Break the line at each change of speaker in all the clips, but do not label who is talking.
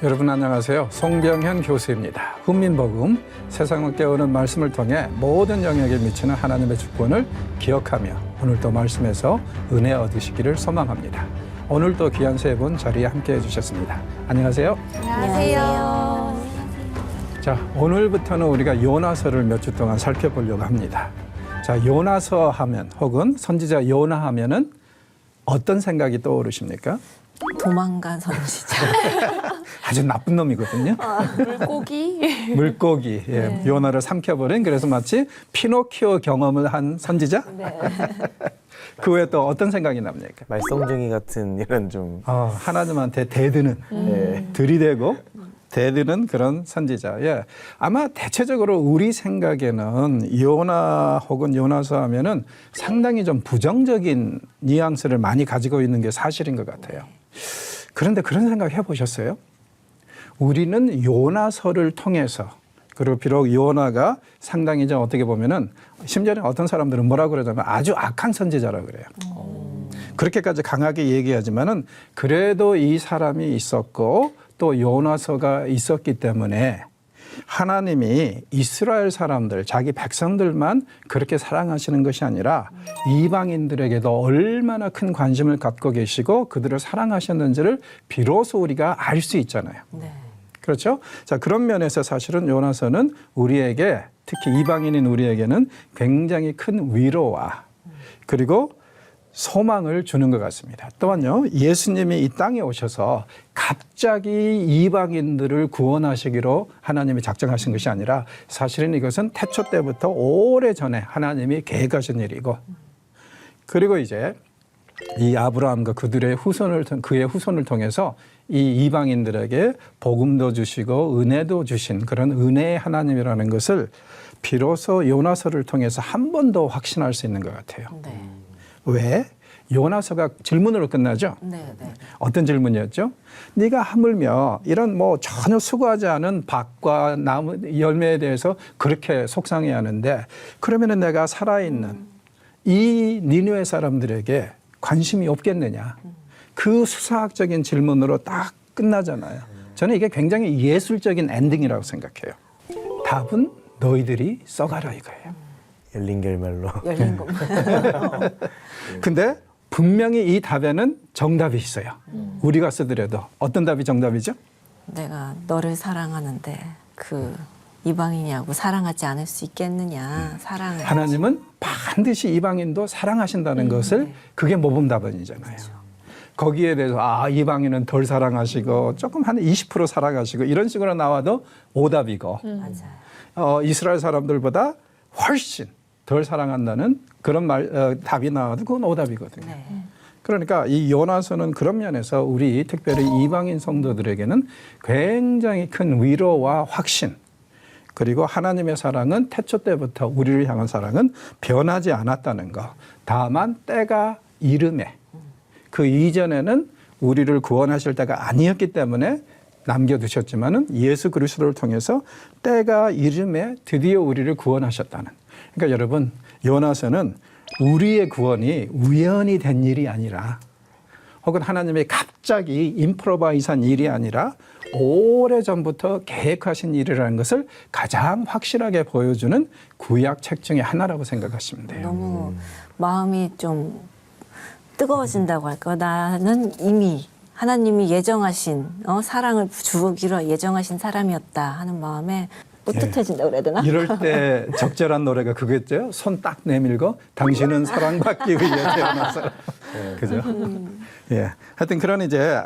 여러분 안녕하세요. 송병현 교수입니다. 훈민복음, 세상을 깨우는 말씀을 통해 모든 영역에 미치는 하나님의 주권을 기억하며 오늘도 말씀에서 은혜 얻으시기를 소망합니다. 오늘도 귀한 세 분 자리에 함께해 주셨습니다. 안녕하세요.
안녕하세요.
자, 오늘부터는 우리가 요나서를 몇 주 동안 살펴보려고 합니다. 자, 요나서 하면 혹은 선지자 요나 하면은 어떤 생각이 떠오르십니까?
도망간 선지자.
아주 나쁜 놈이거든요.
물고기.
물고기, 예,
네.
요나를 삼켜버린, 그래서 마치 피노키오 경험을 한 선지자?
네.
그 외에 또 어떤 생각이 납니까?
말썽쟁이 같은 이런 좀
하나님한테 대드는, 예, 들이대고 대드는 그런 선지자. 예. 아마 대체적으로 우리 생각에는 요나 혹은 요나서 하면은 상당히 좀 부정적인 뉘앙스를 많이 가지고 있는 게 사실인 것 같아요. 그런데 그런 생각 해보셨어요? 우리는 요나서를 통해서, 그리고 비록 요나가 상당히 좀 어떻게 보면은 심지어는 어떤 사람들은 뭐라고 그러냐면 아주 악한 선지자라고 그래요. 그렇게까지 강하게 얘기하지만은 그래도 이 사람이 있었고 또 요나서가 있었기 때문에 하나님이 이스라엘 사람들, 자기 백성들만 그렇게 사랑하시는 것이 아니라 이방인들에게도 얼마나 큰 관심을 갖고 계시고 그들을 사랑하셨는지를 비로소 우리가 알 수 있잖아요.
네.
그렇죠? 자, 그런 면에서 사실은 요나서는 우리에게, 특히 이방인인 우리에게는 굉장히 큰 위로와 그리고 소망을 주는 것 같습니다. 또한요, 예수님이 이 땅에 오셔서 갑자기 이방인들을 구원하시기로 하나님이 작정하신 것이 아니라 사실은 이것은 태초 때부터 오래전에 하나님이 계획하신 일이고, 그리고 이제 이 아브라함과 그의 후손을 통해서 이 이방인들에게 복음도 주시고 은혜도 주신 그런 은혜의 하나님이라는 것을 비로소 요나서를 통해서 한 번 더 확신할 수 있는 것 같아요.
네.
왜? 요나서가 질문으로 끝나죠?
네. 네.
어떤 질문이었죠? 네가 하물며 이런 뭐 전혀 수고하지 않은 밭과 나무 열매에 대해서 그렇게 속상해하는데 그러면은 내가 살아있는 이 니느웨 사람들에게 관심이 없겠느냐? 그 수사학적인 질문으로 딱 끝나잖아요. 저는 이게 굉장히 예술적인 엔딩이라고 생각해요. 답은 너희들이 써가라 이거예요.
열린 결말로.
열린 것만.
근데 분명히 이 답에는 정답이 있어요. 우리가 쓰더라도 어떤 답이 정답이죠?
내가 너를 사랑하는데 그 이방인이하고 사랑하지 않을 수 있겠느냐. 사랑을.
하나님은 반드시 이방인도 사랑하신다는 것을 그게 모범답안이잖아요. 거기에 대해서 이방인은 덜 사랑하시고 조금 한 20% 사랑하시고 이런 식으로 나와도 오답이고
맞아요.
이스라엘 사람들보다 훨씬 덜 사랑한다는 그런 답이 나와도 그건 오답이거든요.
네.
그러니까 이 요나서는 그런 면에서 우리 특별히 이방인 성도들에게는 굉장히 큰 위로와 확신, 그리고 하나님의 사랑은 태초 때부터 우리를 향한 사랑은 변하지 않았다는 것. 다만 때가 이름에 그 이전에는 우리를 구원하실 때가 아니었기 때문에 남겨두셨지만은 예수 그리스도를 통해서 때가 이름에 드디어 우리를 구원하셨다는. 그러니까 여러분, 요나서는 우리의 구원이 우연히 된 일이 아니라 혹은 하나님의 갑자기 임프로바이즈한 일이 아니라 오래전부터 계획하신 일이라는 것을 가장 확실하게 보여주는 구약 책 중에 하나라고 생각하시면 돼요.
너무 마음이 좀 뜨거워진다고 할까. 나는 이미 하나님이 예정하신 사랑을 주기로 예정하신 사람이었다 하는 마음에 뿌듯해진다고 그래야 되나?
이럴 때 적절한 노래가 그거였죠. 손 딱 내밀고 당신은 사랑받기 위해 태어나서. 그죠? 예. 하여튼 그런 이제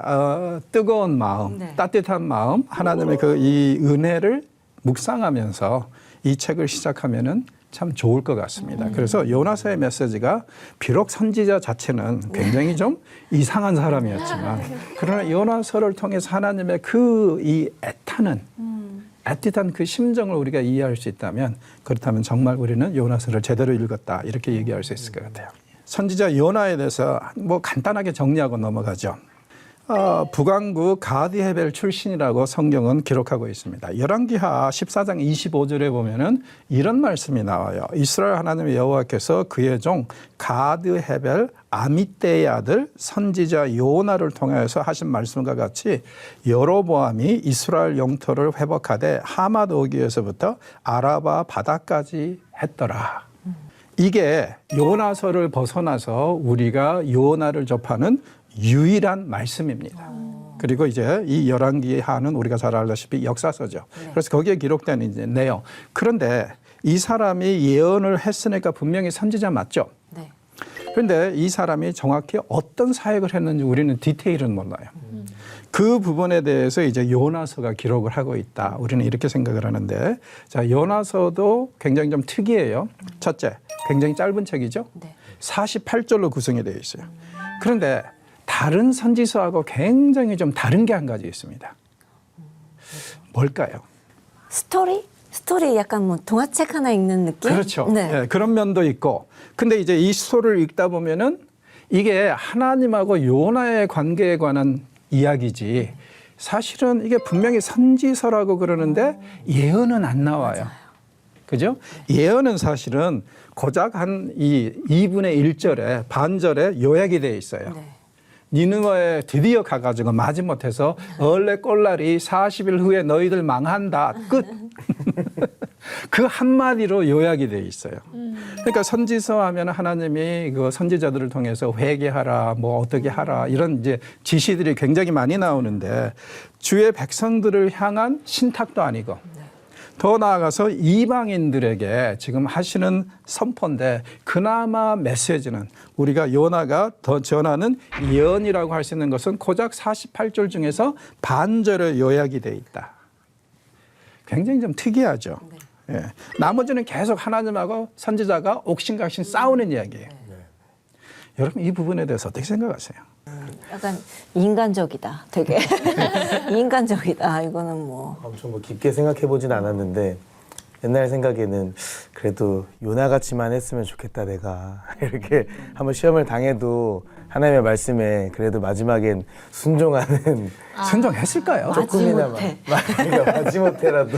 뜨거운 마음,
네.
따뜻한 마음, 하나님의 그 이 은혜를 묵상하면서 이 책을 시작하면은 참 좋을 것 같습니다. 그래서 요나서의 메시지가 비록 선지자 자체는 굉장히 좀 이상한 사람이었지만 그러나 요나서를 통해서 하나님의 그 이 애틋한 그 심정을 우리가 이해할 수 있다면 그렇다면 정말 우리는 요나서를 제대로 읽었다 이렇게 얘기할 수 있을 것 같아요. 선지자 요나에 대해서 뭐 간단하게 정리하고 넘어가죠. 북왕국 가드헤벨 출신이라고 성경은 기록하고 있습니다. 열왕기하 14장 25절에 보면은 이런 말씀이 나와요. 이스라엘 하나님의 여호와께서 그의 종 가드헤벨 아미떼의 아들 선지자 요나를 통해서 하신 말씀과 같이 여로보암이 이스라엘 영토를 회복하되 하맛 오기에서부터 아라바 바다까지 했더라. 이게 요나서를 벗어나서 우리가 요나를 접하는 유일한 말씀입니다. 그리고 이제 이 열왕기하는 우리가 잘 알다시피 역사서죠. 그래서 거기에 기록된 이제 내용. 그런데 이 사람이 예언을 했으니까 분명히 선지자 맞죠?
네.
그런데 이 사람이 정확히 어떤 사역을 했는지 우리는 디테일은 몰라요. 그 부분에 대해서 이제 요나서가 기록을 하고 있다. 우리는 이렇게 생각을 하는데, 자, 요나서도 굉장히 좀 특이해요. 첫째, 굉장히 짧은 책이죠.
네.
48절로 구성이 되어 있어요. 그런데 다른 선지서하고 굉장히 좀 다른 게 한 가지 있습니다. 뭘까요?
스토리? 스토리 약간 뭐 동화책 하나 읽는 느낌?
그렇죠.
네.
예, 그런 면도 있고. 근데 이제 이 스토리를 읽다 보면은 이게 하나님하고 요나의 관계에 관한 이야기지. 사실은 이게 분명히 선지서라고 그러는데 예언은 안 나와요. 그죠? 예언은 사실은 고작 한 이 2분의 1절에 반절에 요약이 되어 있어요.
네.
니느웨에 드디어 가가지고 마지못해서 얼레꼴라리 40일 후에 너희들 망한다. 끝. 그 한마디로 요약이 되어 있어요. 그러니까 선지서 하면 하나님이 그 선지자들을 통해서 회개하라, 뭐 어떻게 하라 이런 이제 지시들이 굉장히 많이 나오는데 주의 백성들을 향한 신탁도 아니고 더 나아가서 이방인들에게 지금 하시는 선포인데 그나마 메시지는 우리가 요나가 더 전하는 예언이라고 할 수 있는 것은 고작 48절 중에서 반절의 요약이 돼 있다. 굉장히 좀 특이하죠. 예. 나머지는 계속 하나님하고 선지자가 옥신각신 싸우는 이야기예요. 여러분 이 부분에 대해서 어떻게 생각하세요?
약간 인간적이다. 되게 인간적이다. 이거는 뭐
엄청 뭐 깊게 생각해 보진 않았는데 옛날 생각에는 그래도 요나같이만 했으면 좋겠다 내가 이렇게 한번 시험을 당해도 하나님의 말씀에 그래도 마지막엔 순종하는
순종했을까요?
조금이나마 그러니까 마지못해라도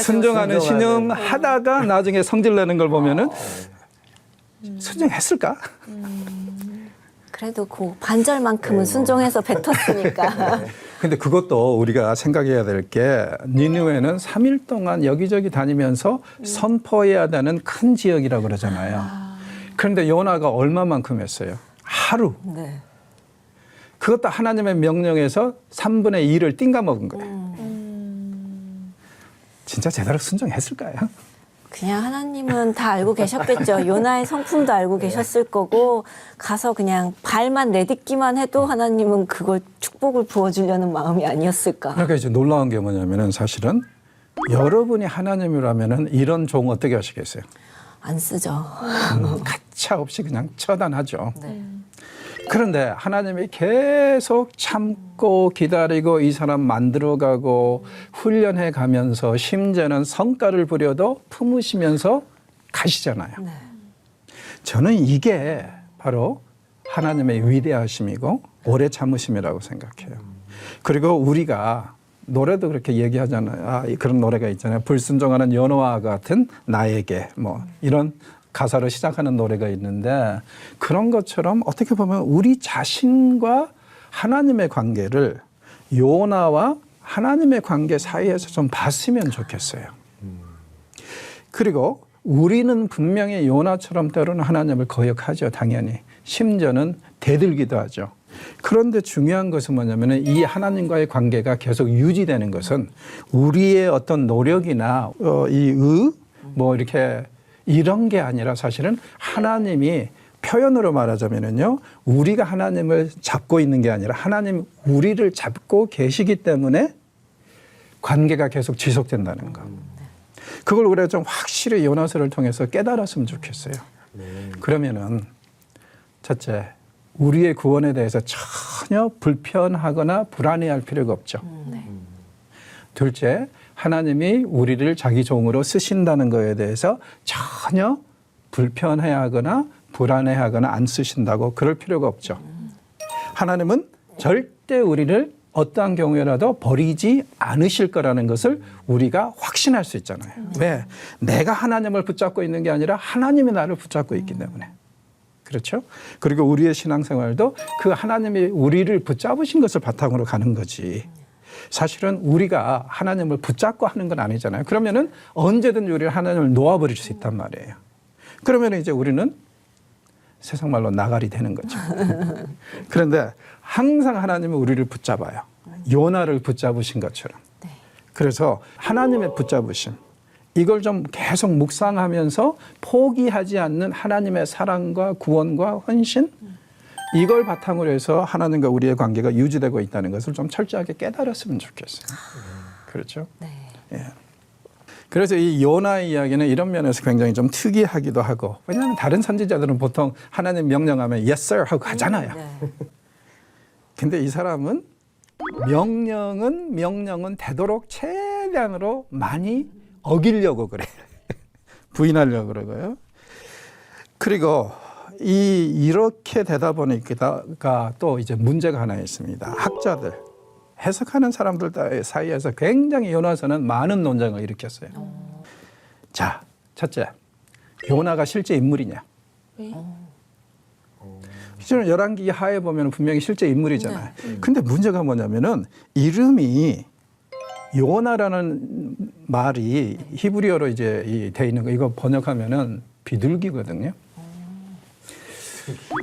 순종하는 신용하다가 나중에 성질 내는 걸 보면은 순종했을까?
그래도 그 반절만큼은 순종해서 뱉었으니까.
근데 그것도 우리가 생각해야 될 게 니느웨는 3일 동안 여기저기 다니면서 선포해야 되는 큰 지역이라고 그러잖아요. 그런데 요나가 얼마만큼 했어요? 하루.
네.
그것도 하나님의 명령에서 3분의 2를 띵가먹은 거예요. 진짜 제대로 순종했을까요?
그냥 하나님은 다 알고 계셨겠죠. 요나의 성품도 알고 계셨을 거고 가서 그냥 발만 내딛기만 해도 하나님은 그걸 축복을 부어주려는 마음이 아니었을까.
그러니까 이제 놀라운 게 뭐냐면은 사실은 여러분이 하나님이라면은 이런 종 어떻게 하시겠어요?
안 쓰죠.
가차 없이 그냥 처단하죠.
네.
그런데 하나님이 계속 참고 기다리고 이 사람 만들어가고 훈련해 가면서 심지어는 성과를 부려도 품으시면서 가시잖아요.
네.
저는 이게 바로 하나님의 위대하심이고 오래 참으심이라고 생각해요. 그리고 우리가 노래도 그렇게 얘기하잖아요. 아, 그런 노래가 있잖아요. 불순종하는 연호와 같은 나에게 뭐 이런 가사로 시작하는 노래가 있는데 그런 것처럼 어떻게 보면 우리 자신과 하나님의 관계를 요나와 하나님의 관계 사이에서 좀 봤으면 좋겠어요. 그리고 우리는 분명히 요나처럼 때로는 하나님을 거역하죠. 당연히. 심지어는 대들기도 하죠. 그런데 중요한 것은 뭐냐면 이 하나님과의 관계가 계속 유지되는 것은 우리의 어떤 노력이나 뭐 이렇게 이런 게 아니라 사실은 하나님이 표현으로 말하자면요. 우리가 하나님을 잡고 있는 게 아니라 하나님 우리를 잡고 계시기 때문에 관계가 계속 지속된다는 거. 그걸 우리가 좀 확실히 요나서를 통해서 깨달았으면 좋겠어요. 그러면은 첫째, 우리의 구원에 대해서 전혀 불편하거나 불안해할 필요가 없죠. 둘째, 하나님이 우리를 자기 종으로 쓰신다는 것에 대해서 전혀 불편해하거나 불안해하거나 안 쓰신다고 그럴 필요가 없죠. 하나님은 절대 절대 우리를 어떠한 경우에라도 버리지 않으실 거라는 것을 우리가 확신할 수 있잖아요. 왜? 내가 하나님을 붙잡고 있는 게 아니라 하나님이 나를 붙잡고 있기 때문에. 그렇죠? 그리고 우리의 신앙생활도 그 하나님이 우리를 붙잡으신 것을 바탕으로 가는 거지. 사실은 우리가 하나님을 붙잡고 하는 건 아니잖아요. 그러면은 언제든 우리를 하나님을 놓아버릴 수 있단 말이에요. 그러면 이제 우리는 세상 말로 나가리 되는 거죠. 그런데 항상 하나님은 우리를 붙잡아요. 요나를 붙잡으신 것처럼. 그래서 하나님의 붙잡으심, 이걸 좀 계속 묵상하면서 포기하지 않는 하나님의 사랑과 구원과 헌신, 이걸 바탕으로 해서 하나님과 우리의 관계가 유지되고 있다는 것을 좀 철저하게 깨달았으면 좋겠어요. 그렇죠?
네.
예. 그래서 이 요나의 이야기는 이런 면에서 굉장히 좀 특이하기도 하고, 왜냐하면 다른 선지자들은 보통 하나님 명령하면 yes sir 하고 가잖아요.
네.
근데 이 사람은 명령은 되도록 최대한으로 많이 어기려고 그래요. 부인하려고 그러고요. 그리고 이렇게 되다 보니까 또 이제 문제가 하나 있습니다. 학자들, 해석하는 사람들 사이에서 굉장히 요나서는 많은 논쟁을 일으켰어요. 자, 첫째, 요나가 실제 인물이냐? 실제로 열왕기 하에 보면 분명히 실제 인물이잖아요. 근데 문제가 뭐냐면은 이름이 요나라는 말이 히브리어로 이제 돼 있는 거, 이거 번역하면은 비둘기거든요.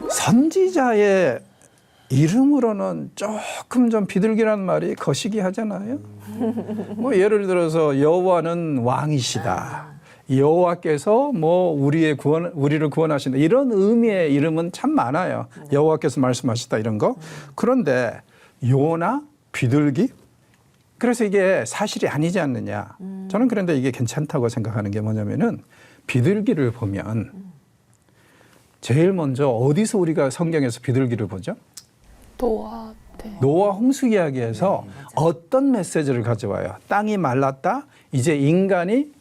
선지자의 이름으로는 조금 좀 비둘기라는 말이 거시기 하잖아요. 뭐 예를 들어서 여호와는 왕이시다. 여호와께서 뭐 우리를 구원하신다. 이런 의미의 이름은 참 많아요. 여호와께서 말씀하시다 이런 거. 그런데 요나, 비둘기? 그래서 이게 사실이 아니지 않느냐. 저는 그런데 이게 괜찮다고 생각하는 게 뭐냐면은 비둘기를 보면 제일 먼저 어디서 우리가 성경에서 비둘기를 보죠? 노아 홍수 이야기에서 어떤 메시지를 가져와요? 땅이 말랐다. 이제 인간이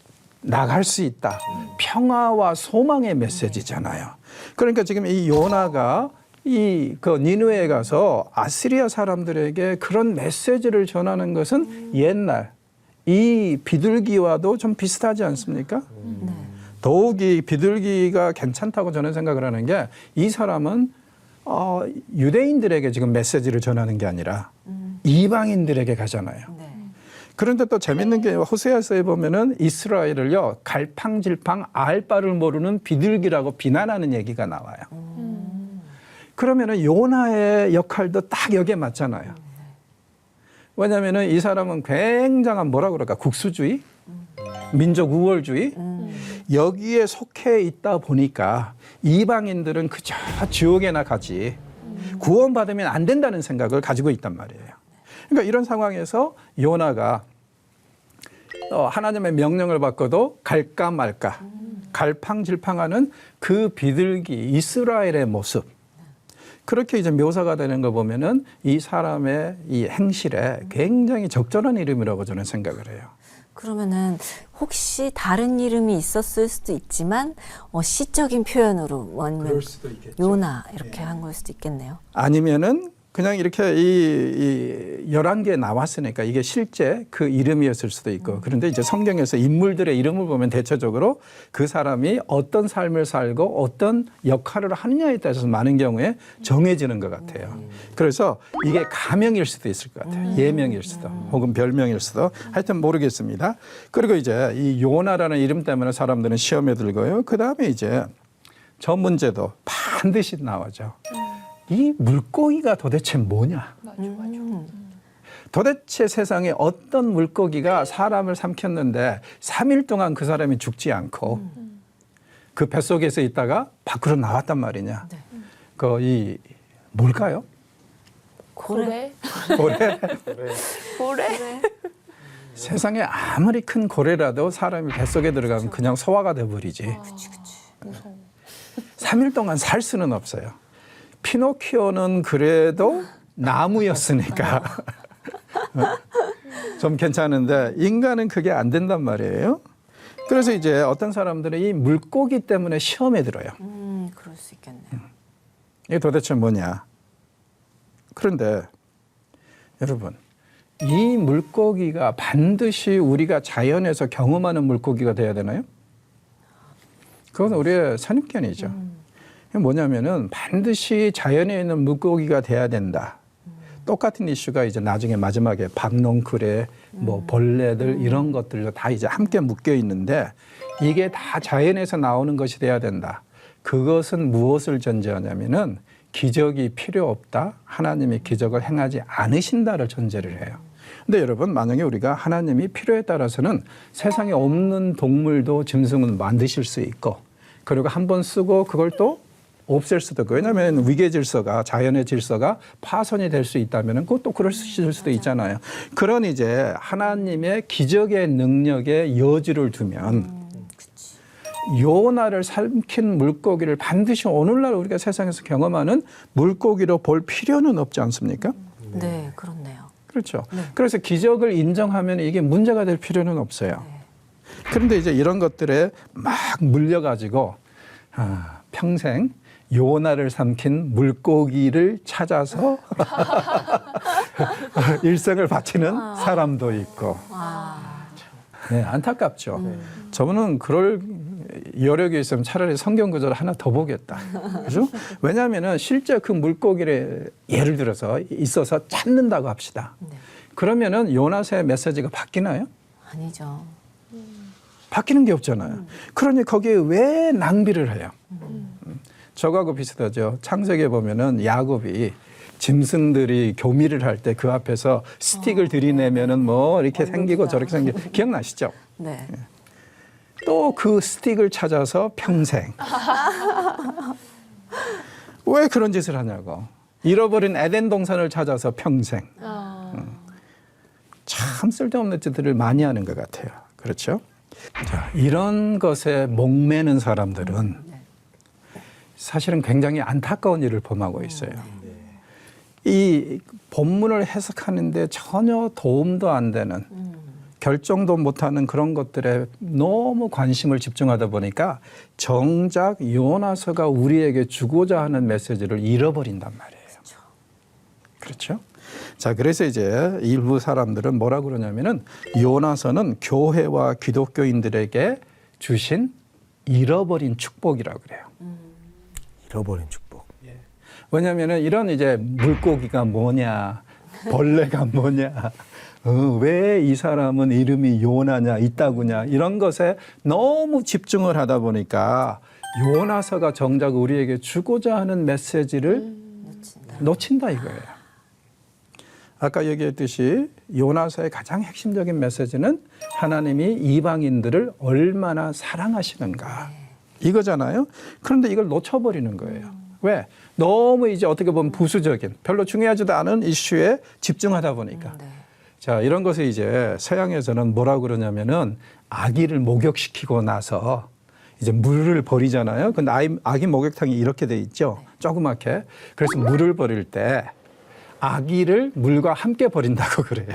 나갈 수 있다. 평화와 소망의 메시지잖아요. 그러니까 지금 이 요나가 그 니느웨에 가서 아시리아 사람들에게 그런 메시지를 전하는 것은 옛날 이 비둘기와도 좀 비슷하지 않습니까? 더욱이 비둘기가 괜찮다고 저는 생각을 하는 게 이 사람은 유대인들에게 지금 메시지를 전하는 게 아니라 이방인들에게 가잖아요.
네.
그런데 또 재밌는 게 호세아서에 보면은 이스라엘을요 갈팡질팡 알 바를 모르는 비둘기라고 비난하는 얘기가 나와요. 그러면은 요나의 역할도 딱 여기에 맞잖아요. 왜냐하면은 이 사람은 굉장한 뭐라 그럴까 국수주의, 민족 우월주의 여기에 속해 있다 보니까 이방인들은 그저 지옥에나 가지 구원받으면 안 된다는 생각을 가지고 있단 말이에요. 그러니까 이런 상황에서 요나가 하나님의 명령을 받고도 갈까 말까 갈팡질팡하는 그 비둘기 이스라엘의 모습, 그렇게 이제 묘사가 되는 거 보면은 이 사람의 이 행실에 굉장히 적절한 이름이라고 저는 생각을 해요.
그러면은 혹시 다른 이름이 있었을 수도 있지만 시적인 표현으로 아니면 요나 이렇게 한 걸 수도 있겠네요.
아니면은 그냥 이렇게 이 11개 나왔으니까 이게 실제 그 이름이었을 수도 있고, 그런데 이제 성경에서 인물들의 이름을 보면 대체적으로 그 사람이 어떤 삶을 살고 어떤 역할을 하느냐에 따라서 많은 경우에 정해지는 것 같아요. 그래서 이게 가명일 수도 있을 것 같아요. 예명일 수도 혹은 별명일 수도, 하여튼 모르겠습니다. 그리고 이제 이 요나라는 이름 때문에 사람들은 시험에 들고요. 그 다음에 이제 저 문제도 반드시 나오죠. 이 물고기가 도대체 뭐냐? 도대체 세상에 어떤 물고기가 사람을 삼켰는데 3일 동안 그 사람이 죽지 않고 그 뱃속에서 있다가 밖으로 나왔단 말이냐? 뭘까요?
고래?
고래?
세상에 아무리 큰 고래라도 사람이 뱃속에 들어가면 그냥 소화가 돼버리지.
무서워.
3일 동안 살 수는 없어요. 피노키오는 그래도 나무였으니까 좀 괜찮은데 인간은 그게 안 된단 말이에요. 그래서 이제 어떤 사람들은 이 물고기 때문에 시험에 들어요.
그럴 수 있겠네요.
이게 도대체 뭐냐? 그런데 여러분, 이 물고기가 반드시 우리가 자연에서 경험하는 물고기가 돼야 되나요? 그건 우리의 선입견이죠. 뭐냐면은 반드시 자연에 있는 물고기가 돼야 된다. 똑같은 이슈가 이제 나중에 마지막에 박농크레, 뭐 벌레들 이런 것들도 다 이제 함께 묶여 있는데 이게 다 자연에서 나오는 것이 돼야 된다. 그것은 무엇을 전제하냐면은 기적이 필요 없다. 하나님이 기적을 행하지 않으신다를 전제를 해요. 근데 여러분, 만약에 우리가 하나님이 필요에 따라서는 세상에 없는 동물도 짐승은 만드실 수 있고, 그리고 한 번 쓰고 그걸 또 없앨 수도 있고, 왜냐하면 위계 질서가, 자연의 질서가 파손이 될 수 있다면 그것도 그럴 수도 있잖아요. 그런 이제 하나님의 기적의 능력에 여지를 두면 요나를 삼킨 물고기를 반드시 오늘날 우리가 세상에서 경험하는 물고기로 볼 필요는 없지 않습니까?
네, 그렇네요.
그렇죠. 그래서 기적을 인정하면 이게 문제가 될 필요는 없어요. 그런데 이제 이런 것들에 막 물려가지고 평생 요나를 삼킨 물고기를 찾아서 일생을 바치는 사람도 있고. 네, 안타깝죠. 저분은 그럴 여력이 있으면 차라리 성경 구절을 하나 더 보겠다. 그죠? 왜냐하면 실제 그 물고기를 예를 들어서 있어서 찾는다고 합시다. 그러면은 요나서의 메시지가 바뀌나요?
아니죠.
바뀌는 게 없잖아요. 그러니 거기에 왜 낭비를 해요? 저거하고 비슷하죠. 창세기에 보면은 야곱이 짐승들이 교미를 할 때 그 앞에서 스틱을 들이내면은 뭐 이렇게 생기고 저렇게 생기고 기억나시죠?
네.
또 그 스틱을 찾아서 평생. 왜 그런 짓을 하냐고. 잃어버린 에덴 동산을 찾아서 평생. 참 쓸데없는 짓들을 많이 하는 것 같아요. 그렇죠? 자, 이런 것에 목매는 사람들은 사실은 굉장히 안타까운 일을 범하고 있어요. 이 본문을 해석하는데 전혀 도움도 안 되는, 결정도 못하는 그런 것들에 너무 관심을 집중하다 보니까 정작 요나서가 우리에게 주고자 하는 메시지를 잃어버린단 말이에요. 그렇죠? 자, 그래서 이제 일부 사람들은 뭐라 그러냐면은 요나서는 교회와 기독교인들에게 주신 잃어버린 축복이라고 그래요.
잃어버린 축복.
왜냐하면은 이런 이제 물고기가 뭐냐, 벌레가 뭐냐, 왜 이 사람은 이름이 요나냐, 있다구냐, 이런 것에 너무 집중을 하다 보니까 요나서가 정작 우리에게 주고자 하는 메시지를 놓친다 이거예요. 아까 얘기했듯이 요나서의 가장 핵심적인 메시지는 하나님이 이방인들을 얼마나 사랑하시는가 이거잖아요. 그런데 이걸 놓쳐버리는 거예요. 왜? 너무 이제 어떻게 보면 부수적인, 별로 중요하지도 않은 이슈에 집중하다 보니까. 자, 이런 것을 이제 서양에서는 뭐라고 그러냐면은 아기를 목욕시키고 나서 이제 물을 버리잖아요. 근데 아기 목욕탕이 이렇게 돼 있죠. 조그맣게. 그래서 물을 버릴 때 아기를 물과 함께 버린다고 그래요.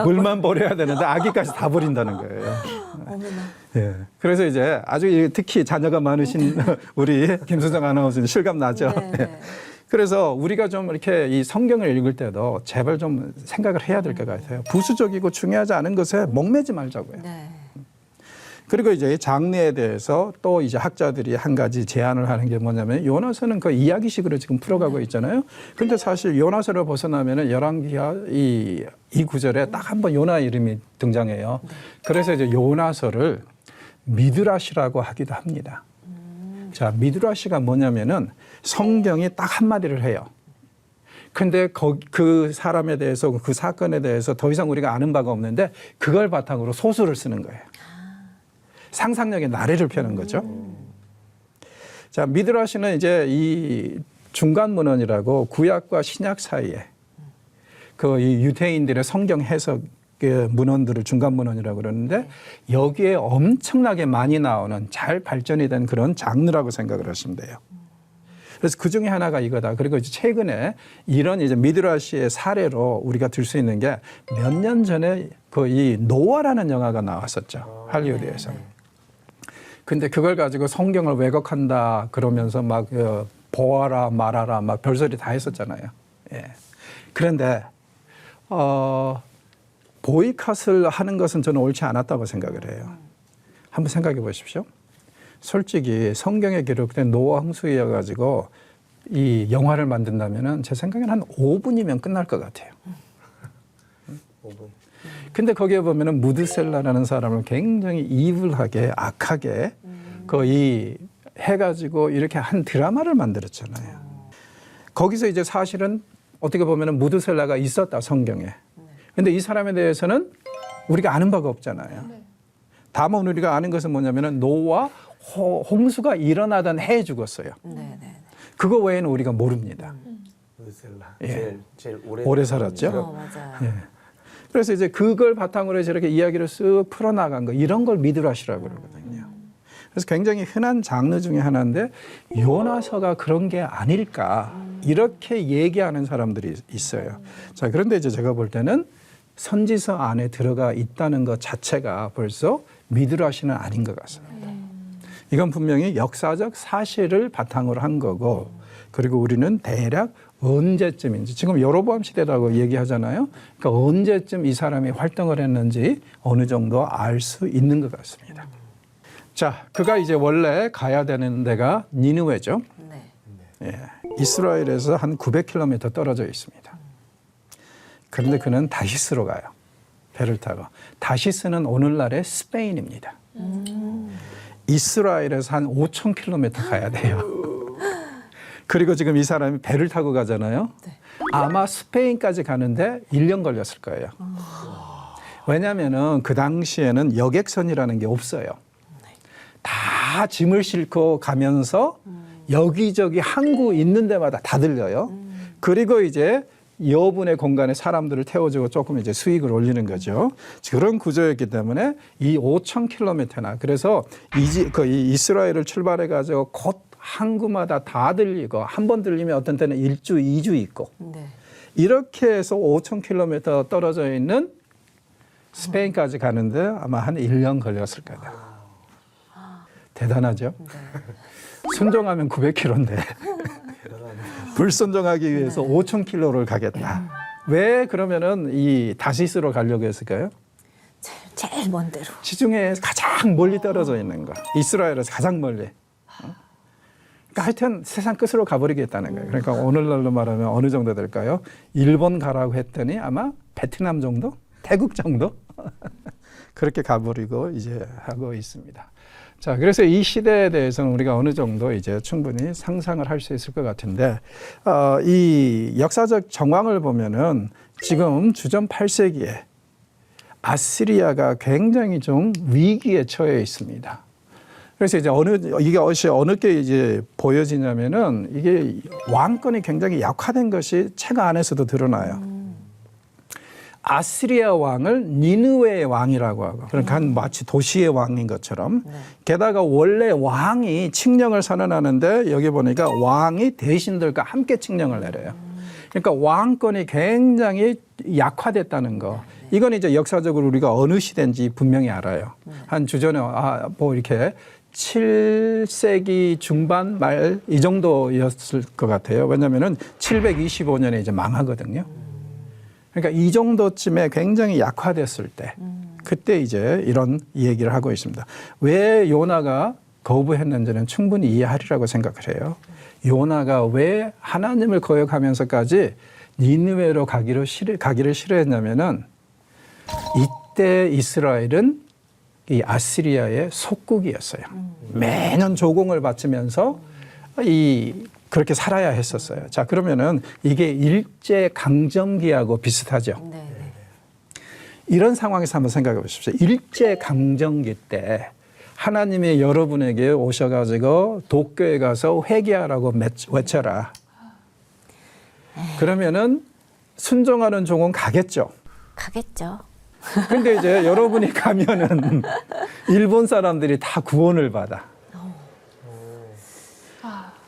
물만 버려야 되는데 아기까지 다 버린다는 거예요. 예. 그래서 이제 아주 특히 자녀가 많으신 우리 김수정 아나운서님 실감 나죠? 예. 그래서 우리가 좀 이렇게 이 성경을 읽을 때도 제발 좀 생각을 해야 될 것 같아요. 부수적이고 중요하지 않은 것에 목매지 말자고요.
네.
그리고 이제 장례에 대해서 또 이제 학자들이 한 가지 제안을 하는 게 뭐냐면 요나서는 그 이야기식으로 지금 풀어가고 있잖아요. 근데 사실 요나서를 벗어나면은 열왕기하 이 구절에 딱 한 번 요나 이름이 등장해요. 그래서 이제 요나서를 미드라시라고 하기도 합니다. 자, 미드라시가 뭐냐면은 성경이 딱 한마디를 해요. 근데 그 사람에 대해서 그 사건에 대해서 더 이상 우리가 아는 바가 없는데 그걸 바탕으로 소설을 쓰는 거예요. 상상력의 나래를 펴는 거죠. 자, 미드라시는 이제 이 중간 문헌이라고 구약과 신약 사이에 그 이 유대인들의 성경 해석 문헌들을 중간 문헌이라고 그러는데 여기에 엄청나게 많이 나오는 잘 발전이 된 그런 장르라고 생각을 하시면 돼요. 그래서 그 중에 하나가 이거다. 그리고 이제 최근에 이런 이제 미드라시의 사례로 우리가 들 수 있는 게 몇 년 전에 그 이 노아라는 영화가 나왔었죠. 할리우드에서. 근데 그걸 가지고 성경을 왜곡한다 그러면서 막 보아라 말아라 막 별소리 다 했었잖아요. 예. 그런데 보이콧을 하는 것은 저는 옳지 않았다고 생각을 해요. 한번 생각해 보십시오. 솔직히 성경에 기록된 노아 홍수이어가지고 이 영화를 만든다면은 제 생각에는 한 5분이면 끝날 것 같아요.
5분.
근데 거기에 보면은 무드셀라라는 사람을 굉장히 이불하게 악하게 거의 해가지고 이렇게 한 드라마를 만들었잖아요. 거기서 이제 사실은 어떻게 보면은 무드셀라가 있었다 성경에. 근데 이 사람에 대해서는 우리가 아는 바가 없잖아요. 다만 우리가 아는 것은 뭐냐면은 노아 홍수가 일어나던 해에 죽었어요.
네네.
그거 외에는 우리가 모릅니다.
무드셀라.
예.
제일
오래 살았죠.
맞아요.
예. 그래서 이제 그걸 바탕으로 저렇게 이야기를 쓱 풀어나간 거 이런 걸 미드라시라고 그러거든요. 그래서 굉장히 흔한 장르 중에 하나인데 요나서가 그런 게 아닐까 이렇게 얘기하는 사람들이 있어요. 자, 그런데 이제 제가 볼 때는 선지서 안에 들어가 있다는 것 자체가 벌써 미드라시는 아닌 것 같습니다. 이건 분명히 역사적 사실을 바탕으로 한 거고 그리고 우리는 대략 언제쯤인지 지금 여로보암 시대라고 얘기하잖아요. 그러니까 언제쯤 이 사람이 활동을 했는지 어느 정도 알 수 있는 것 같습니다. 자, 그가 이제 원래 가야 되는 데가 니느웨죠.
네.
예, 이스라엘에서 한 900km 떨어져 있습니다. 그런데 그는 다시스로 가요. 배를 타고. 다시스는 오늘날의 스페인입니다. 이스라엘에서 한 5,000km 가야 돼요. 그리고 지금 이 사람이 배를 타고 가잖아요.
네.
아마 스페인까지 가는데 1년 걸렸을 거예요. 왜냐하면은 그 당시에는 여객선이라는 게 없어요. 다 짐을 싣고 가면서 여기저기 항구 있는 데마다 다 들려요. 그리고 이제 여분의 공간에 사람들을 태워주고 조금 이제 수익을 올리는 거죠. 그런 구조였기 때문에 이 5,000km나 그래서 이 이스라엘을 출발해 가지고 곧 항구마다 다 들리고 한 번 들리면 어떤 때는 1주, 2주 있고
네.
이렇게 해서 5,000km 떨어져 있는 스페인까지 가는데 아마 한 1년 걸렸을 거다. 대단하죠?
네.
순종하면 900km인데 불순종하기 위해서 5,000km를 가겠다. 왜 그러면은 이 다시스로 가려고 했을까요?
제일 먼 데로.
지중해에 가장 멀리 떨어져 있는 거. 이스라엘에서 가장 멀리. 그러니까 하여튼 세상 끝으로 가버리겠다는 거예요. 그러니까 오늘날로 말하면 어느 정도 될까요? 일본 가라고 했더니 아마 베트남 정도? 태국 정도? 그렇게 가버리고 이제 하고 있습니다. 자, 그래서 이 시대에 대해서는 우리가 어느 정도 이제 충분히 상상을 할 수 있을 것 같은데, 이 역사적 정황을 보면은 지금 주전 8세기에 아시리아가 굉장히 좀 위기에 처해 있습니다. 그래서 이제 이게 어느게 이제 보여지냐면은 이게 왕권이 굉장히 약화된 것이 책 안에서도 드러나요. 아시리아 왕을 니느웨의 왕이라고 하고 그러니까 한 마치 도시의 왕인 것처럼 게다가 원래 왕이 칙령을 선언하는데 여기 보니까 왕이 대신들과 함께 칙령을 내려요. 그러니까 왕권이 굉장히 약화됐다는 거. 이건 이제 역사적으로 우리가 어느 시대인지 분명히 알아요. 한 주전에 뭐 이렇게 7세기 중반 말 이 정도였을 것 같아요. 왜냐하면은 725년에 이제 망하거든요. 그러니까 이 정도쯤에 굉장히 약화됐을 때 그때 이제 이런 얘기를 하고 있습니다. 왜 요나가 거부했는지는 충분히 이해하리라고 생각을 해요. 요나가 왜 하나님을 거역하면서까지 니느웨로 가기를 싫어했냐면은 이때 이스라엘은 이 아시리아의 속국이었어요. 매년 조공을 바치면서 그렇게 살아야 했었어요. 자, 그러면은 이게 일제 강점기하고 비슷하죠.
네.
이런 상황에서 한번 생각해 보십시오. 일제 강점기 때 하나님이 여러분에게 오셔가지고 도쿄에 가서 회개하라고 외쳐라. 그러면은 순종하는 종은 가겠죠.
가겠죠.
근데 이제 여러분이 가면은 일본 사람들이 다 구원을 받아.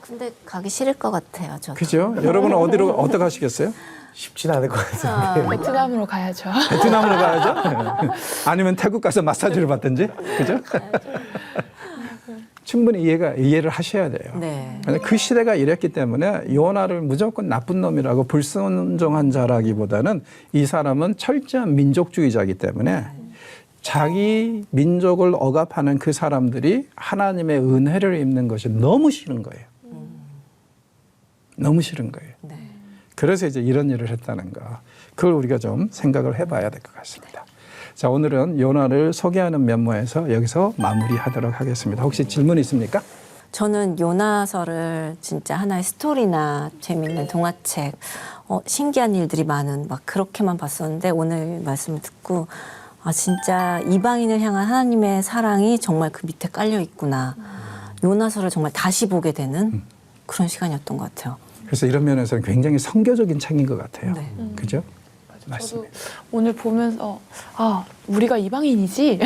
근데 가기 싫을 것 같아요. 저도.
그죠? 여러분은 어떻게 하시겠어요?
쉽진 않을 것 같은데.
베트남으로 가야죠.
베트남으로 가야죠. 아니면 태국 가서 마사지를 받든지. 그죠? 충분히 이해를 하셔야 돼요.
네.
그 시대가 이랬기 때문에 요나를 무조건 나쁜 놈이라고 불순종한 자라기보다는 이 사람은 철저한 민족주의자이기 때문에 자기 민족을 억압하는 그 사람들이 하나님의 은혜를 입는 것이 너무 싫은 거예요. 너무 싫은 거예요.
네.
그래서 이제 이런 일을 했다는 거. 그걸 우리가 좀 생각을 해봐야 될 것 같습니다. 자, 오늘은 요나를 소개하는 면모에서 여기서 마무리하도록 하겠습니다. 혹시 질문 있습니까?
저는 요나서를 진짜 하나의 스토리나 재미있는 동화책, 신기한 일들이 많은 막 그렇게만 봤었는데 오늘 말씀을 듣고 아 진짜 이방인을 향한 하나님의 사랑이 정말 그 밑에 깔려 있구나. 요나서를 정말 다시 보게 되는 그런 시간이었던 것 같아요.
그래서 이런 면에서는 굉장히 성교적인 책인 것 같아요.
네.
그죠?
저도
맞습니다.
오늘 보면서 아 우리가 이방인이지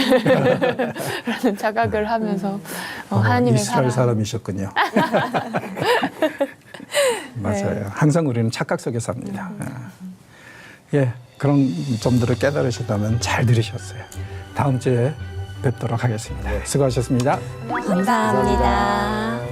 라는 자각을 하면서 하나님의
이스라엘
사랑
사람이셨군요. 맞아요. 항상 우리는 착각 속에 삽니다. 예, 그런 점들을 깨달으셨다면 잘 들으셨어요. 다음 주에 뵙도록 하겠습니다. 수고하셨습니다.
감사합니다.